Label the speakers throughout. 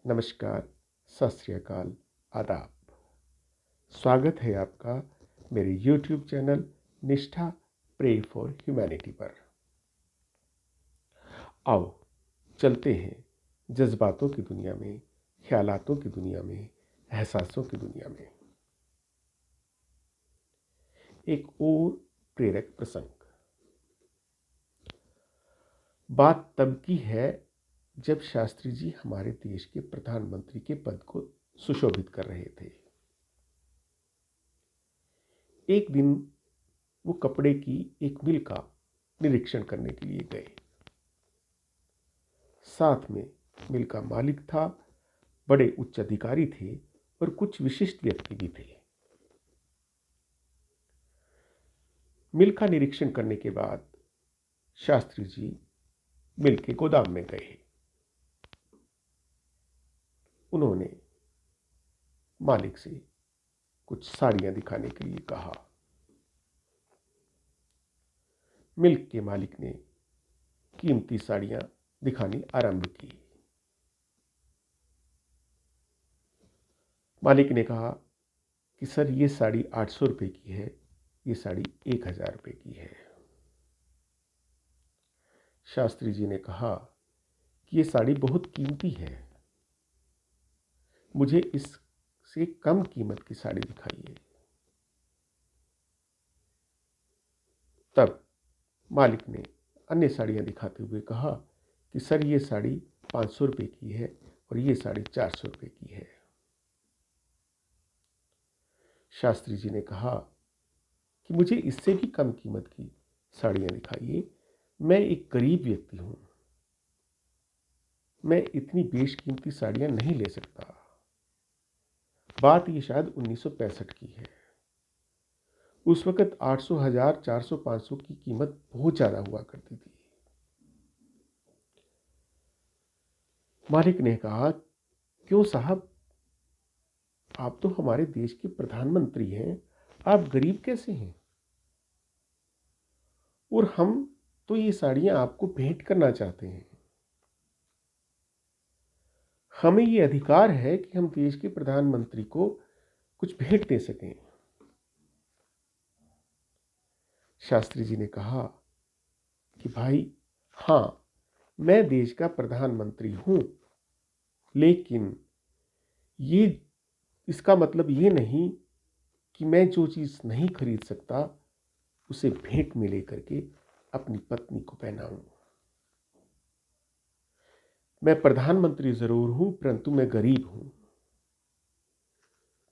Speaker 1: नमस्कार, सत श्री अकाल, आदाब। स्वागत है आपका मेरे यूट्यूब चैनल निष्ठा प्रे फॉर ह्यूमैनिटी पर। आओ चलते हैं जज्बातों की दुनिया में, ख्यालातों की दुनिया में, एहसासों की दुनिया में। एक और प्रेरक प्रसंग। बात तब की है जब शास्त्री जी हमारे देश के प्रधानमंत्री के पद को सुशोभित कर रहे थे। एक दिन वो कपड़े की एक मिल का निरीक्षण करने के लिए गए। साथ में मिल का मालिक था, बड़े उच्च अधिकारी थे और कुछ विशिष्ट व्यक्ति भी थे। मिल का निरीक्षण करने के बाद शास्त्री जी मिल के गोदाम में गए। उन्होंने मालिक से कुछ साड़ियां दिखाने के लिए कहा। मिल के मालिक ने कीमती साड़ियां दिखानी आरंभ की। मालिक ने कहा कि सर ये साड़ी 800 रुपये की है, ये साड़ी 1000 रुपये की है। शास्त्री जी ने कहा कि ये साड़ी बहुत कीमती है, मुझे इससे कम कीमत की साड़ी दिखाइए। तब मालिक ने अन्य साड़ियां दिखाते हुए कहा कि सर ये साड़ी 500 रुपये की है और ये साड़ी 400 रुपये की है। शास्त्री जी ने कहा कि मुझे इससे भी कम कीमत की साड़ियां दिखाइए, मैं एक गरीब व्यक्ति हूं, मैं इतनी बेशकीमती साड़ियां नहीं ले सकता। बात ये शायद 1965 की है। उस वक्त 800, 1000, 400, 500 की कीमत बहुत ज्यादा हुआ करती थी। मालिक ने कहा, क्यों साहब, आप तो हमारे देश के प्रधानमंत्री हैं, आप गरीब कैसे हैं? और हम तो ये साड़ियां आपको भेंट करना चाहते हैं। हमें ये अधिकार है कि हम देश के प्रधानमंत्री को कुछ भेंट दे सकें। शास्त्री जी ने कहा कि भाई, हां, मैं देश का प्रधानमंत्री हूं, लेकिन ये इसका मतलब ये नहीं कि मैं जो चीज नहीं खरीद सकता उसे भेंट में लेकर के अपनी पत्नी को पहनाऊं। मैं प्रधानमंत्री जरूर हूं, परंतु मैं गरीब हूं।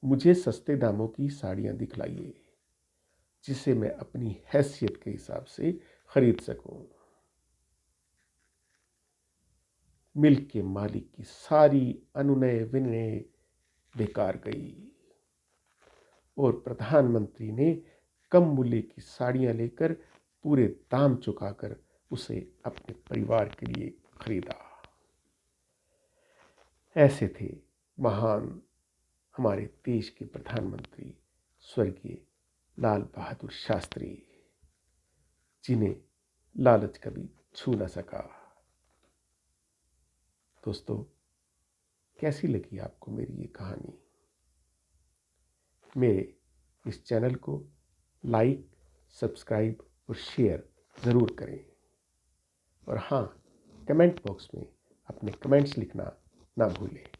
Speaker 1: मुझे सस्ते दामों की साड़ियां दिखलाइए जिसे मैं अपनी हैसियत के हिसाब से खरीद सकूं। मिल के मालिक की सारी अनुनय विनय बेकार गई और प्रधानमंत्री ने कम मूल्य की साड़ियां लेकर पूरे दाम चुकाकर उसे अपने परिवार के लिए खरीदा। ऐसे थे महान हमारे देश के प्रधानमंत्री स्वर्गीय लाल बहादुर शास्त्री, जिन्हें लालच कभी छू न सका। दोस्तों, कैसी लगी आपको मेरी ये कहानी? मेरे इस चैनल को लाइक, सब्सक्राइब और शेयर ज़रूर करें। और हाँ, कमेंट बॉक्स में अपने कमेंट्स लिखना ना भूलें।